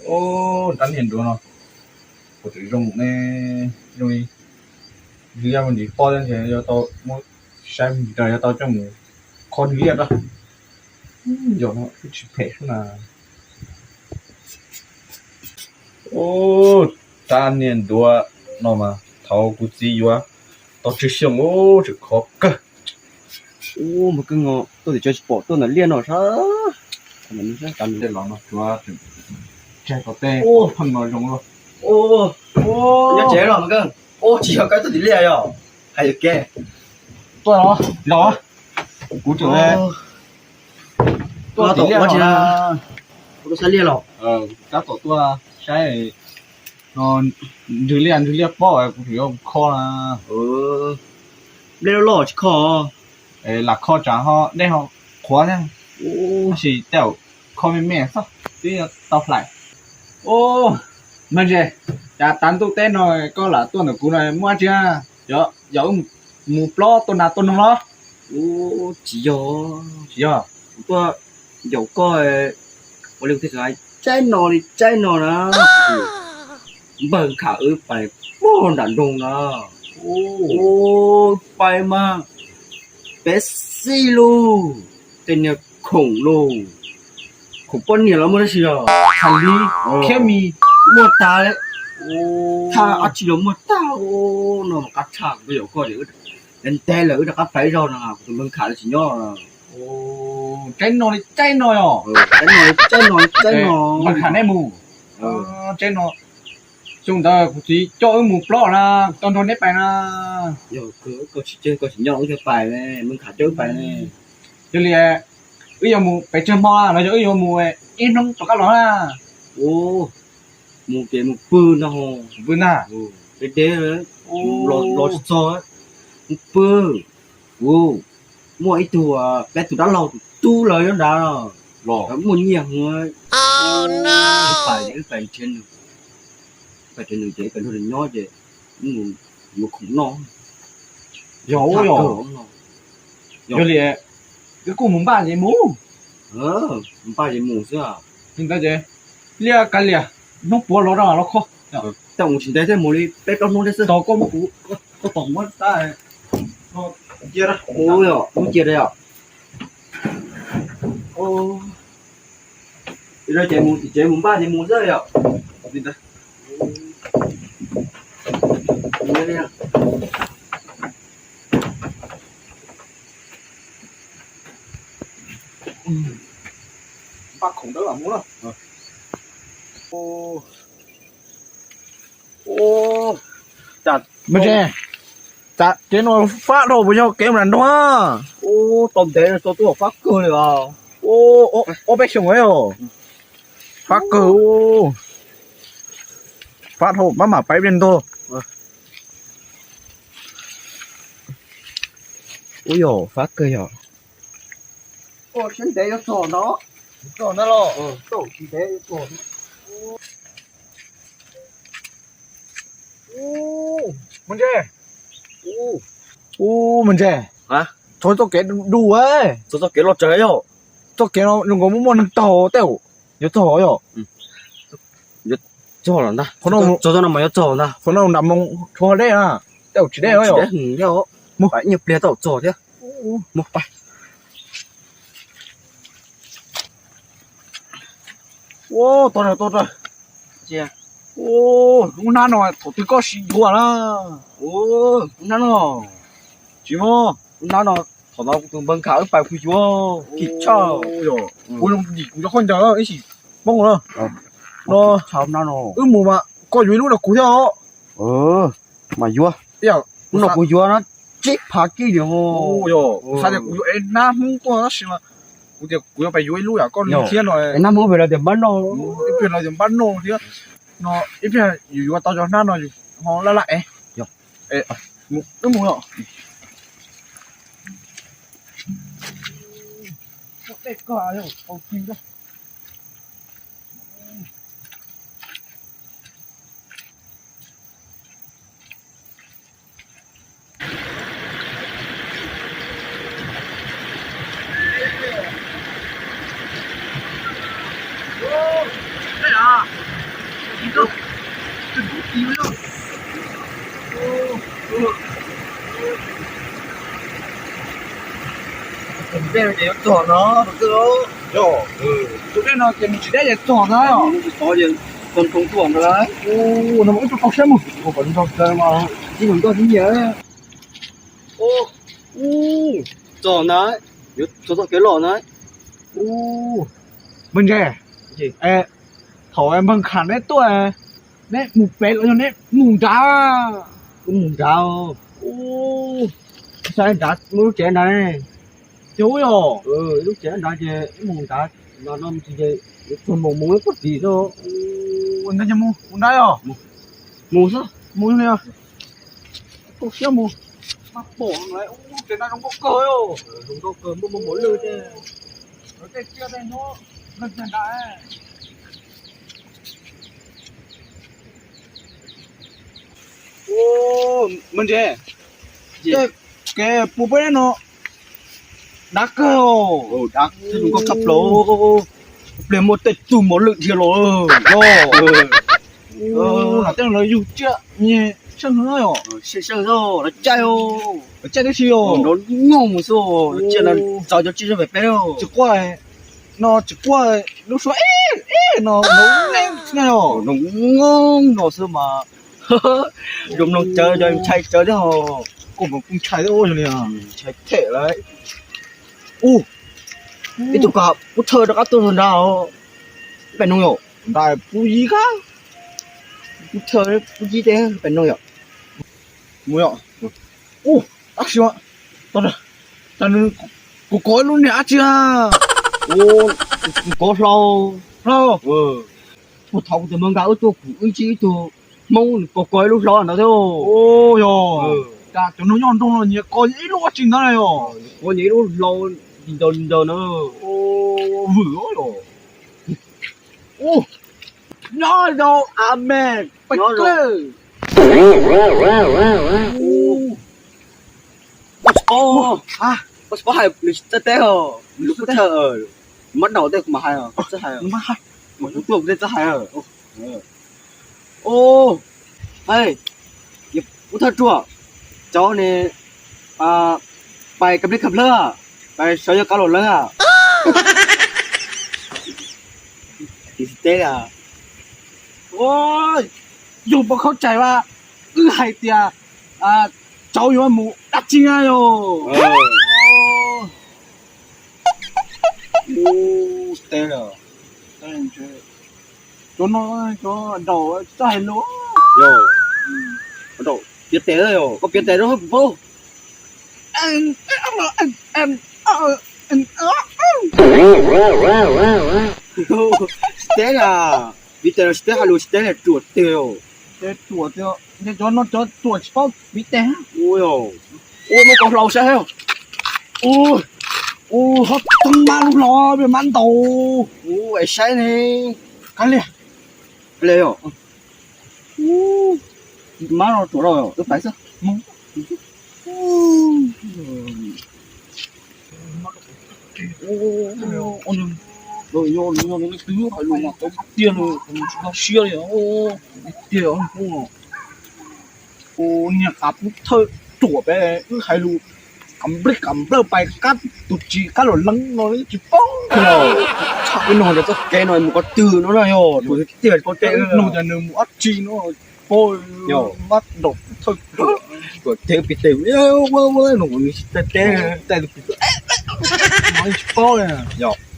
ô tán hiện đồ nó có thể dùng này rồi bây giờ mình đi to lên thì cho tao một xem trời cho tao trong con gì đó giờ nó cứ chụp hết là ô tán hiện đồ nó mà thao cái gì vậy tao chỉ想ô chỉ khó cơ ô mà cứ ngọ tôi để cho bỏ tôi là liên rồi sao mình sẽ tán để nó chúa chạy có tê phần nói giống luôn ô ô nhớ chế rồi mà cơ ô chỉ có cái tôi để liên rồi hay được kê tôi đó cú trưởng này tôi tổ quá chứ tôi sẽ liên rồi các tổ tôi sẽ nó dữ liệu bỏ cũng phải không kho là liên lo chỉ kho là kho trả họ đây họ khóa nha chỉ tiểu kho mẹ sao tí tao lại ô mình gì đã tán tụ tên rồi có là tuần ở cú này mua chưa giờ một lọ tuần nào tuần nó ô chỉ giờ tôi dầu coi我留这个在哪里呢门卡尔摆不难弄啊哦摆嘛别死喽真的恐龙恐半年了没得事啊看你天米没打嘞他阿只有没打哦那么嘎差不有个的人带了的嘎摆着呢门卡的是鸟ô trên nó à trái nồi mình khả năng mù trên nó chúng ta chỉ cho một lọ là con thôn nếp bài là rồi có chơi có chỉ nhau cái bài này mình khả chơi bài này chứ là bây giờ mù phải chơi mo là bây giờ mù in không có các nó là ô mù cái mù bự nó hồ bự à cái đấy lọt cho bự ô mua ít tùa cái tùa đã lâu tu lời nó đã rồi lọ muốn nhiều người oh no phải trên đường chế cái đường nhỏ chứ một khủng nó dấu là cái cùng muốn ba gì mù ba gì mù chứ à chúng ta chứ lia cái lia nó bùa nó ra nó khó tổng chỉ thấy một đi bếp nó đấy chứ tao có một cú có tổng mất ta nó chia ra ôi rồi không chia đây à ô rồi chế mùng ba thì mùng rơi à đi đây đây đây bác khủng đó là muốn rồi ô chặt bên trên chặt trên nó phát đồ với nhau kém lần đó ô tôm thế là tôi phát cơ rồi à ô bé熊ấy ồ phát cơ phát hộp mà bay bên tôi ôi dồi phát cơ rồi ô xin để cho nó lo tổ chỉ để cho mình chơi mình chơi hả thôi tôi kể đủ ấy tôi kể lọt trời rồi tôi kể nó đừng có muốn tàu tèo nhớ tàu rồi cho là ta nó cho nó mà cho ta phần nào nằm mông thua đấy à tèo chỉ đấy rồi một phải nhập liền tàu cho thế một phải ô tốt rồi chưa ô đúng là nó tôi có gì quá là ô nó chỉ mà nó thằng nó cũng bằng khảo bài phu chúa kịp cho rồi ôi nó gì cũng cho con chờ ấy chỉ mong rồi nó chào nó mù mà có dưới lúc là cú theo mà vua giờ nó cú vua nó chết phá kia được ô rồi sao để cú em nam không có nó xí mà cú phải dưới lúc à con thiên rồi em nam muốn về là điểm bắn nó ít tiền là điểm bắn nô chứ nó ít tiền dù tao cho nó rồi họ la lại ê cái mù rồi cái quả rồi không tin đâu đây à chuẩn bị để cho nó được Yo, tụi đây nó chỉ để chọn thôi. có gì còn không chuẩn rồi đấy Nó mỗi chút xem một. còn không chơi mà chỉ còn có gì nhớ ô tròn đấy cho cái lò đấy Mình gì? Gì? Thầu em bằng khăn đấy tôi. Đấy, một bé nữa đấy, mùng trà. cũng mùng rau sao anh đã lúc trẻ này Chú yo. lúc trẻ anh đã về mùng đã nó chỉ về còn một muối có gì đâu Nó nhầm mùng, mùng đá yo. mùng sao Mùng này. Cô xem mùng. Mà bỏ lại, cái này không có cơ yo. không có cơm một món lư thế Cái kia đây nó gần gần đại. Mình gì? Cái búp bê nó đắt cơ đắt chứ không có cặp lỗ để một tết tù một lượng chia lỗ là tên là dù chưa nhẹ sân hơi sơ rồi nó chay chạy được chiều nó ngon một số nó chia là cho chia cho phải béo chỉ qua lúc số nó lên này nó ngon nó sơ mà dùng nó chơi cho em chay chơi đó cũng chạy được ôi nhỉ chay thể đấy cái tụ cọp bút thơ đó các tôi nào phải nông nhổ đại phú gì cả bút thơ đấy bút gì thế phải nông nhổ 뭐야 악시와 나는 có luôn nè chưa có lâu lo một thầu thì mong gạo tôi cũng chỉ tôi mong có lúc lo nào thôi 오요 자 저는 연동은 예 거의 일로 같이 나요 có nhớ lúc lo giờ nữa 오 뭐요 오 나도 아멘 빨리 có hai lịch tế tế hả lúc thơ bắt đầu tế mà hai hả rất hay hả mà hai một lúc tuồng rất hay hả ô hey cũng thật chua cháu này bài cặp đi cặp lơ bài sợi cho cá lột lơ à thì tế à ôi dù mà không chạy mà hai tia cháu yêu mu đặc trưng ayo tế là cho đầu chạy lúa rồi bắt đầu biết tế rồi có biết tế đâu không vô em tế là biết tế là tế hay là tế là chuột tế rồi để chuột để cho nó cho chuột bao bị té ôi ôi mà còn lâu sao ôi hấp tung ba lúc lo bị mặn tàu ôi sai này cái liền lê rồi má nó chỗ rồi tôi phải sao 오늘 너 이거 cái thứ phải luôn mà có tiền rồi chúng ta chia rồi tiền nhà cặp thơ chùa bé cứ hay luôn cầm bơ bay cắt tụt chỉ cắt rồi lăng nó chỉ bông rồi cái nồi là cái nồi một con từ nó này rồi rồi cái tiền con tệ nó là nương một chi nó bôi mắt độc thôi rồi theo bị tiểu nó tệ tệ nói bôi à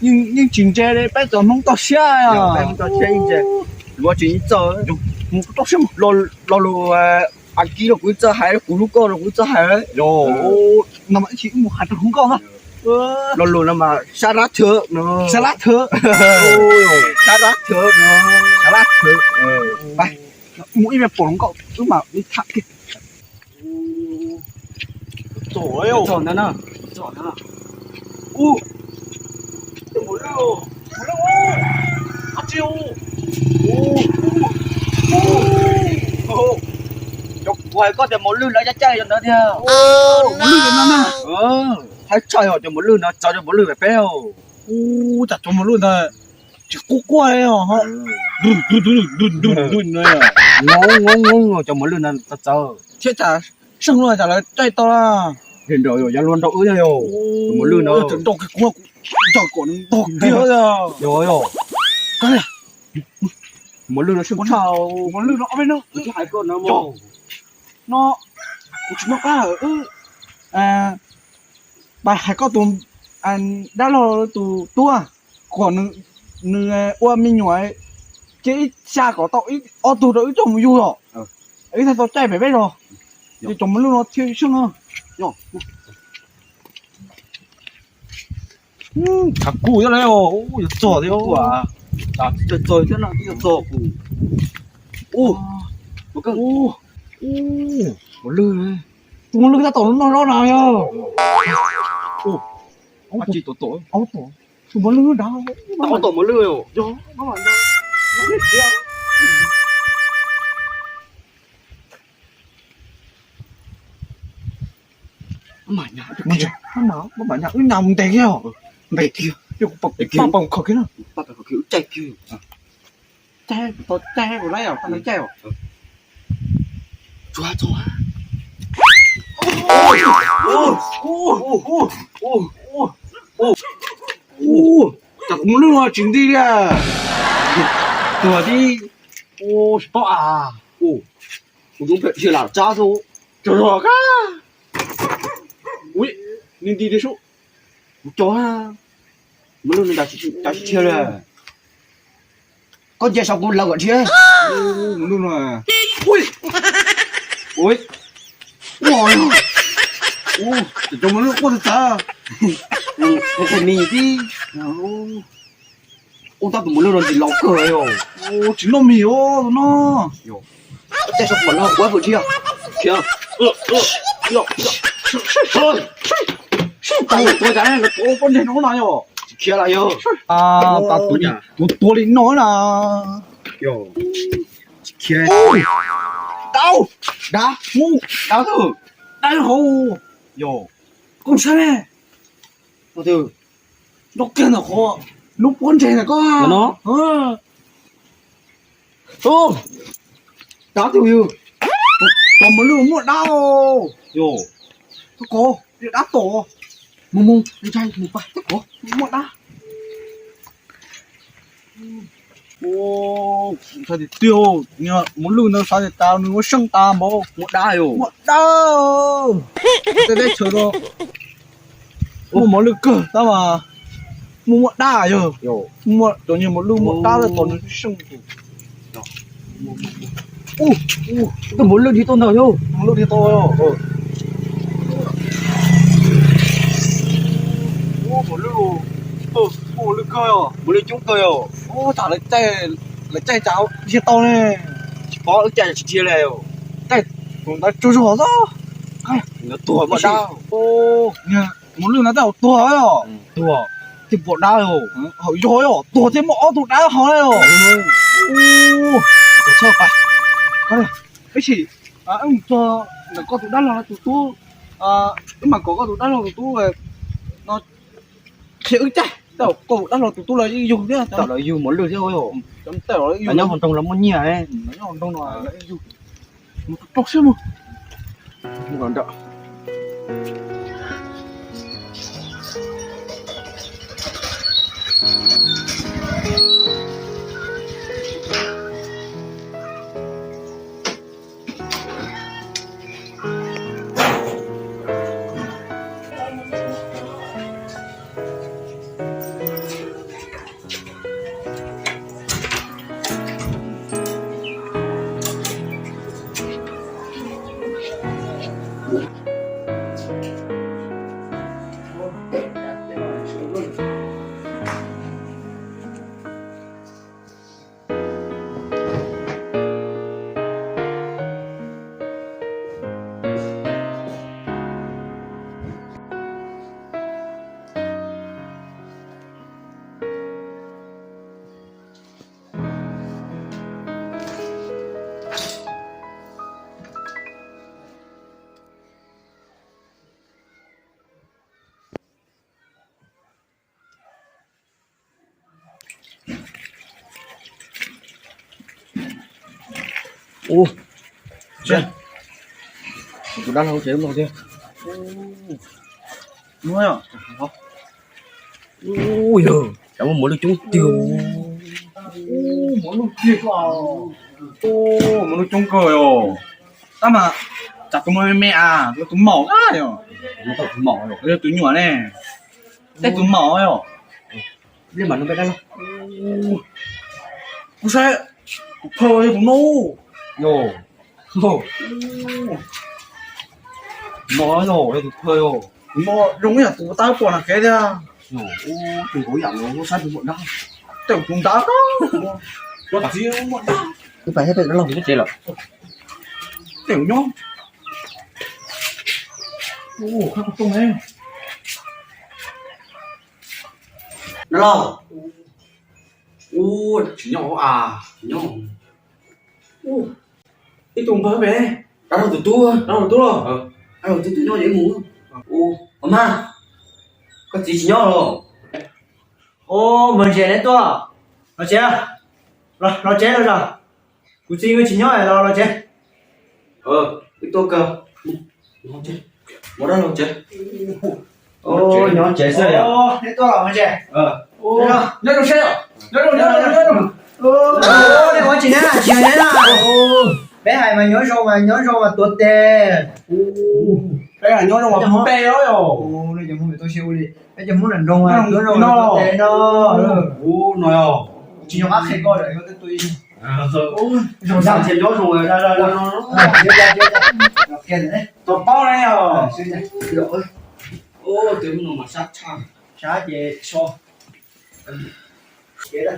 nhưng chính chế đấy bây giờ không tao xe à bây giờ tao xe như tôi chỉ cho một tao xe lo ăn ký là cũng cho hay cũng lúc con là cũng cho hay rồi nằm chỉ một hạt không con thôi lo mà salad thừa nó salad thừa salad thừa nó salad thừa bay mũi mẹ bổ cậu cứ mà đi thẳng kìa trời ơi tròn nó một lâu ăn chiêu ngoài có thể một lư nó chơi cho nó theo một lư cái nó hay chơi họ cho một lư nó cho một lư phải béo chặt cho một lư này chỉ cố quay hả đun này ngon cho một lư nó cho chết chả xong rồi chả là chơi to hiện rồi giờ luôn đậu rồi một lư nó đọc cái cua cho còn đọc kia rồi rồi cái này một lư nó sưng sao một lư nó bên đâu cái hai con nó mồ nó nó cá ở bà hay có tụi anh đã lo tụi tua còn nửa qua mình nói cái xa có tao ít ở tụi đó ít trồng vui rồi ấy thay tao chạy phải biết rồi thì trồng một lúc nó thiếu sưng hơn 자꾸 이러네요. 오, 였어, 돼요. quả à rồi thế nào cái tổ ô một cái 오, một lư này tụi nó ra tổ nó nào nhá ông chỉ tổ tổ ông tổ tụi nó lư đâu tao tổ một lư rồi đó nó làm đâu nó biết gì mà nhà nó bảo nhà nằm tè kia mày kia 이거 빵빵 거기는 bắt đầu kiểu chạy kia 더 짜고 나요 하나 짜요 좋아 좋아 오 자 공룡아 진들이야 đùa đi 오 싶어 아 ô một đúng vậy chưa làm cha rồi 들어가 우리 닌디데 쇼 chó ha một lư này đã chia rồi con chia xong con lâu còn chia 오 공룡아 오이 오이 와 오 정말로 꼬졌다 cái thằng mì đi ông ta tụi một lư rồi thì lóc cười rồi 오 진놈이요 너 chạy xong một lâu quá vừa chia kia tôi 잘해 또 번째 나오나요 kia lại yo 아, 나 돌이 너나. yo kia đau đá ngu đau thử đau hầu yo con sao nè từ từ lúc kia là khó lúc con trẻ là có nó ô đá từ yêu còn một lượng một đau yo có đá tổ mù mù đi chơi một bài tất có một đá ô sao thì tiêu nhưng muốn lùn nó sao thì tao nó sưng ta mồ một đá yo một đau đây đây chờ đó ô một lùn cơ tao mà một đá rồi yo một tự nhiên một lùn một đá rồi còn nó sưng tôi muốn lên đi tôn nào yo một lùn thì to rồi ô một lùn cơ rồi muốn lên chúng tôi yo ô chả lấy chay cháo chia to này có ở chạy chia này yo chúng ta chú chú sao nó tuổi mà đau ô nha muốn lùn nó đâu to rồi tuổi thì bộ đá rồi hỏi rồi to thế mỏ tụt đá hỏi rồi ô tôi sợ phải cái này cái gì ông cho là có tụt đá là tụt tu nhưng mà có tụt đá là tụt tu về nó chịu chạy tao có tụt đá là tụt tu là dùng thế tao nói yêu muốn lên theo yo chấm tao là anh dùng nhau còn trong lắm muốn nhỉ ấy nó còn đâu là dùng một tóc xem mà không còn đợi ô, tôi đang không chế một chưa? đúng không? Ôi giời, cảm ơn mỗi lần chúng tiêu. Mỗi lúc kia mỗi lúc trông cười ồ. Ta mà chặt tụi mẹ à, tụi mỏ ra rồi. Nó có mỏ rồi. Bây giờ tụi nhỏ này, tết tụi mỏ rồi. Lên mặt nó bé đó. Không sao, thôi cũng nô. Yo. Yo. Nó rồi, đây thôi rồi. Mỏ đúng là tụi tao còn là cái đó. Yo, đừng có giảm nó sát được bọn đó. Tưởng chúng ta có. Nó tao riêng bọn đó. Cứ phải hết nó lòng cái gì là. Tiểu nhá. Khác có tung em. Nó lòng. Chỉ nhỏ à, chỉ nhỏ. Cái tùng bơ bé. Đó là tụi tôi. Đâu rồi tôi rồi. Ai rồi tụi nhỏ dễ ngủ. 엄마. Có gì chỉ nhỏ rồi. Mình trẻ đến tôi. Nó trẻ. Nó trẻ rồi rồi. Cụ chi người chỉ nhỏ này nó trẻ. Cái tôi cơ. Nó chết. Một đó nó chết. Nhỏ trẻ rồi à? Đến tôi là mình trẻ. Nhớ đâu trẻ rồi. Nhớ đâu. Đây có chị nè, chị nè là. Bé Hải mà nhớ rồi mà tuột tè. Bé Hải nhớ rồi mà không tè đó rồi. Đây giờ muốn bị tôi siêu đi. Bây giờ muốn làm đông à, nhớ rồi mà tuột tè đó. Nói à. Chỉ nhớ ác khi coi rồi, có tôi. Xong sao thì nhớ rồi ra. Ra. Kia đấy. Tuột bao này à. Xin nha. Rồi. Tiếng nó mà sát chăng. Sát về so. Kia đây.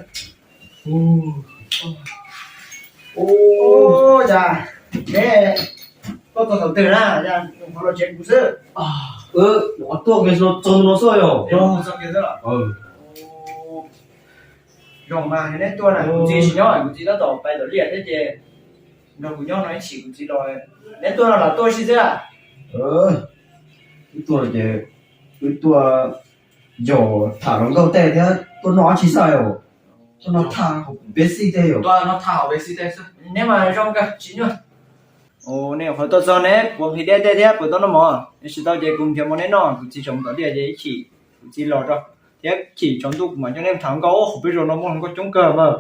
Chà, thế có đầu tư ra, ra không lo chuyện của sự. Nó to cái nó 써요. Sao kia đó? Rồi mà thế tôi này, cũng chỉ nhỏ, cũng chỉ nó tổ bài tổ liệt thế chứ. Nó cũng nhỏ nói chỉ cũng chỉ rồi. Nên tôi là tôi xin thế à? Cái tua là cái tua giờ thả nó câu tệ nhá, tôi nói chỉ sao rồi. Cho nó thả không biết gì thế rồi. Tôi nó thảo về xin thế. Nếu mà trong cái chỉ nữa. Nếu phải tôi cho nè,ผมthì đây thế, tôi nó mò. Nếu tao chơi cùng theo món này nó, cũng chỉ trong đó để chơi chỉ, cũng chỉ lo cho. Thế chỉ trong tụ mà cho nên thằng có không biết rồi nó muốn có chống cờ mà.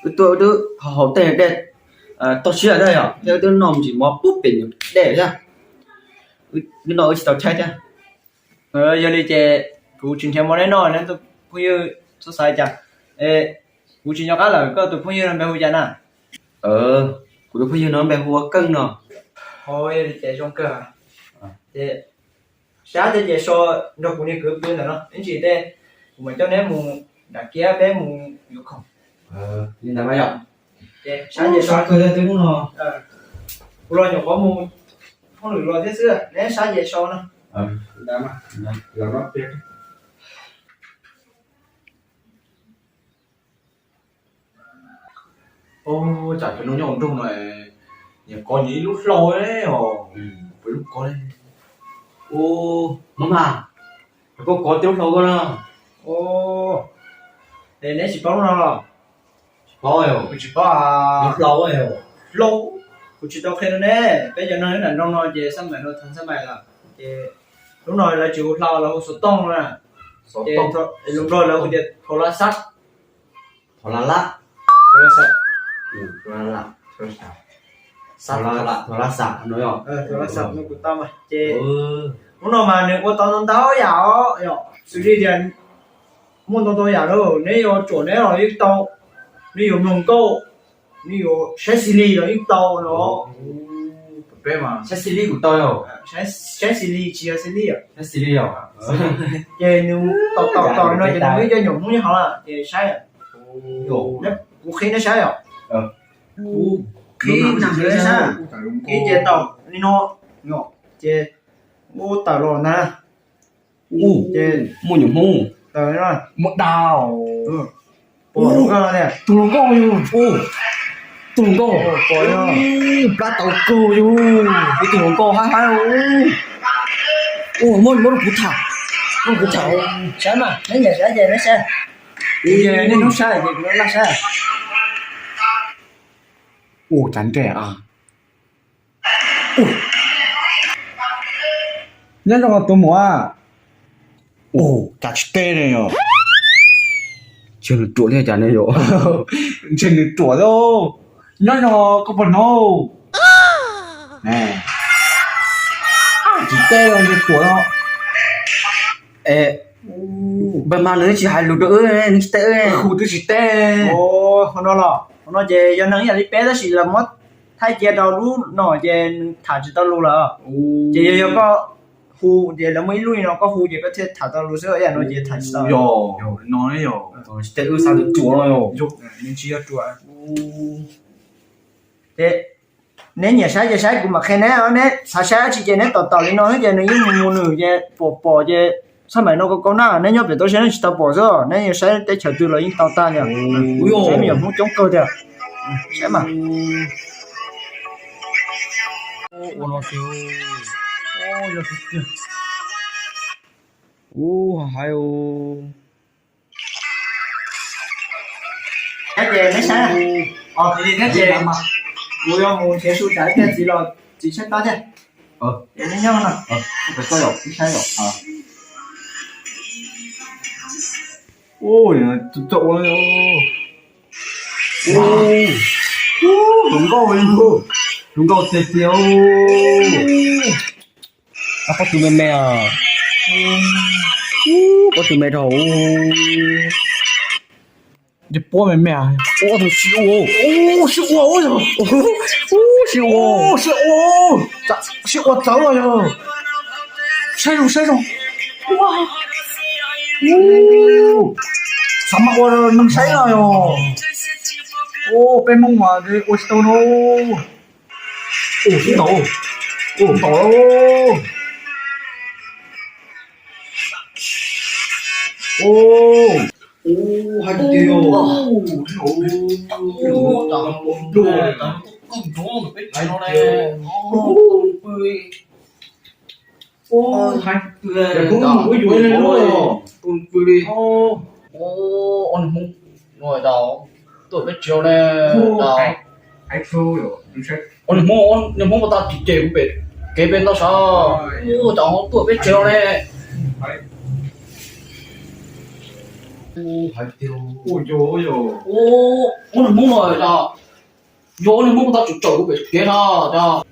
Cái tua đó hậu tệ đây. Tôi chưa ở đây à? Theo tôi nằm chỉ mò bút biển để ra. Cái nó chỉ tao chạy ra. Giờ đi chơi, cũng chỉ theo món này nó nên tôi bây giờ số sai chả. Cũng chỉ nhớ cái là có tôi bây giờ làm bao nhiêu nè. Của tôi bây giờ nó bé hùa cân nào. Thôi đi chơi trong cờ. Thế sáng thì chơi so nó cũng đi cướp bên rồi nó. Đến chỉ thế, mà cho nên mùng đã kia bé mùng yếu không. Như nào bây giờ? Sáng chơi so cười ra tiếng nó. Rồi nhỏ có mùng không được rồi thế xưa. Nếu sáng chơi so nó. Đã mà. Là nó biết. Chả cho nó nhọn trong này. Nhà con nhí lúc lâu ấy với lúc con ấy. Mama. Có tiếng lâu con à? Thế nếu chỉ có nó rồi. Có rồi. Chỉ có à. Lúc lâu rồi. Lâu. Cũng chỉ đâu khi nó nè. Bây giờ nó là nông nói về xong rồi nó thành xong rồi là. Lúc này là chịu lâu là số tông rồi nè. Số tông. Lúc rồi là cái thổ lá sắt. Thổ lá lạ. Thổ lá sắt. Thổ lá lạ. Thổ lá sạ nói không? Thổ lá sắt nó cũng tao mà. Lúc nào mà nếu có tao tao dạo. Sự đi thì muốn tao dạo đâu. Nếu có chỗ này là ít tao. Nếu có mông câu. Nếu có Cecily là ít tao đó. Bé mà. Cecily của tôi rồi. Cecily chỉ là Cecily à? Cecily rồi. Vậy nếu tao nói cho nó cho nhung như họ là thì sai à? Vũ khí nó sai à? Khí nằm dưới sao? Cái chế tàu đi nó nhỏ chế mua tàu rồi nè. Chế Mua nhủ mu. tàu rồi. Một đào. Đúng rồi nè. Tụi nó coi luôn. Tụi nó coi. Coi nó. Cá tàu cơ luôn. Cái tụi nó coi hai. Muốn cú thả. Muốn cú thả. Sai mà, nó giờ sai về nó sai. Về nên nó sai thì nó là sai. Chán trẻ à. nhân trong tôi mua ồ chả chỉ tê này nhở chưa được chuột lên chả này rồi trên được chuột đâu nhân trong có phần đâu nè chỉ tê rồi chỉ chuột đâu ê bên mà nữa chỉ hai lụt nữa nên tệ khu tư chỉ tê ồ không đó là nó về do nắng nhà đi bé đó chỉ là mất thay chế đầu lú nọ về thả chỉ tao lú là về giờ có khu về là mấy lui nó có khu về có thể thả tao lú sữa nó về thả chỉ tao yo nói yo tệ ư sao được chuột rồi yo nên chỉ chuột thế nếu nhà sai cũng mà khen nè nè sai chỉ về nè tao lên nó hết về nó những mua nửa về bỏ về sao mày nó có con nào nếu nhớ về tôi sẽ chỉ tao bỏ rồi nếu nhà sai để chờ từ là những tao ta nhỉ sẽ mình không chống cơ được sẽ mà ô nó kêu ô hay ô cái về mấy sáng thì cái về mà mua yo mua chế số trái cái gì là chỉ xét đó chứ để nó nhau nào phải có rồi sai rồi ôi trộn đúng rồi đúng rồi tiêu tiêu có từ mẹ à có từ mẹ đâu đi bố mẹ mẹ ô thằng siêu ô siêu ô rồi ô siêu ô siêu ô siêu ô走了哟sai rồi哇ô sao mà ô nâng sai rồi yo ô bên mông mà đi ô đâu nó ô cái đầu ô đầu ô hai tiêu hai cũng mũi dùi lên luôn ông không ngồi đâu tôi biết chiều này đâu ai phô rồi ông không có ta chỉ chơi bên cái bên đó sao cháu tôi biết chiều này hai tiêu ôi yo ông không ngồi đâu ông không có ta chỉ chơi bên cái đó đâu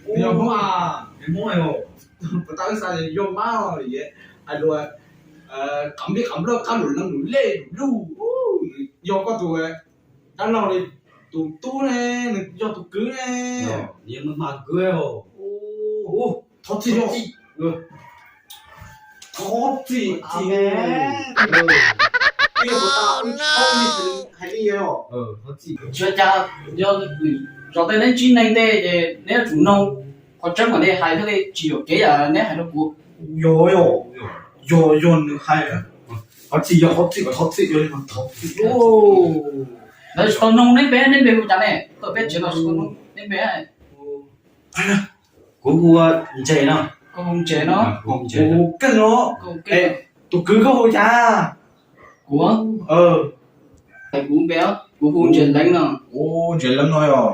nhiều không à em muốn này không bắt đầu sao thì vô má rồi vậy anh rồi cảm biết cảm được cảm lùn lùn lên lù vô có tụi đang nào đi tụi tu nè do tụi cứ nè nhưng mà cười hồ thật gì thật gì yêu của tao không đi hay đi rồi thật gì chưa cha do tên nên chín này thế nếu chủ nông có chắc mà đây hai cái chỉ có cái là nếu hai nó của yo hay thật gì đấy con nông nên bé của cha này tôi biết chỉ là con nông nên bé này của vua chơi nào con không chế nó cái nó tụi cứ có hồi cha của thầy cũng bé của không chế đánh nào chuyện lắm thôi rồi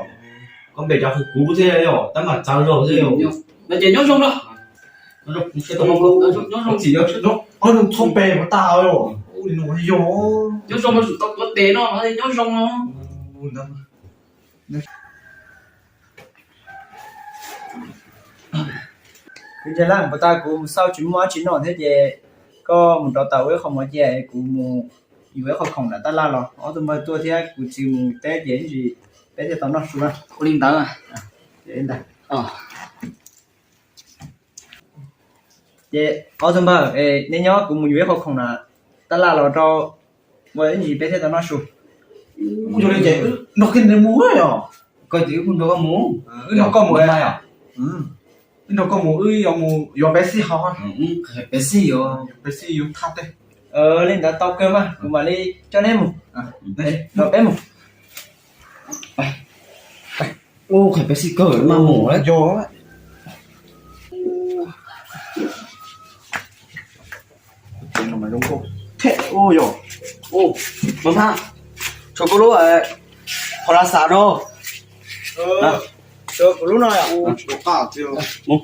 con bé cháu phải cú thế rồi tao mà cháu rồi thế rồi là chế nhớ xong đó nó sẽ tao không chỉ nhớ nó nó không bè của tao rồi ôi nó yo nhớ xong mà tao có té nó nhớ xong nó cái gì là người ta cũng sau chuyện mua chuyện nọ thế về có một đào tàu ấy không có về cũng với không là ta la rồi ở tôi thế cũng chỉ một té dễ gì té thì tao nó xuống ra có linh tớ à đến đây vậy ở trong bờ nên nhớ cũng một với không là ta la rồi cho với gì bé thì tao nó xuống cho nên vậy nó cái này mua rồi coi tiểu con đâu có muốn nó có mua này à nó có mua yo bé xí hao bé xí rồi bé xí yo thắt đấy lên đã tao cơ mà cũng mà đi cho nên một đây nó bé một ô phải bé xí cỡ mà mổ đấy yo nó mà đúng không thế ô yo mắm ha cho cô lúa họ là xả đâu số của lúc nào ạ Một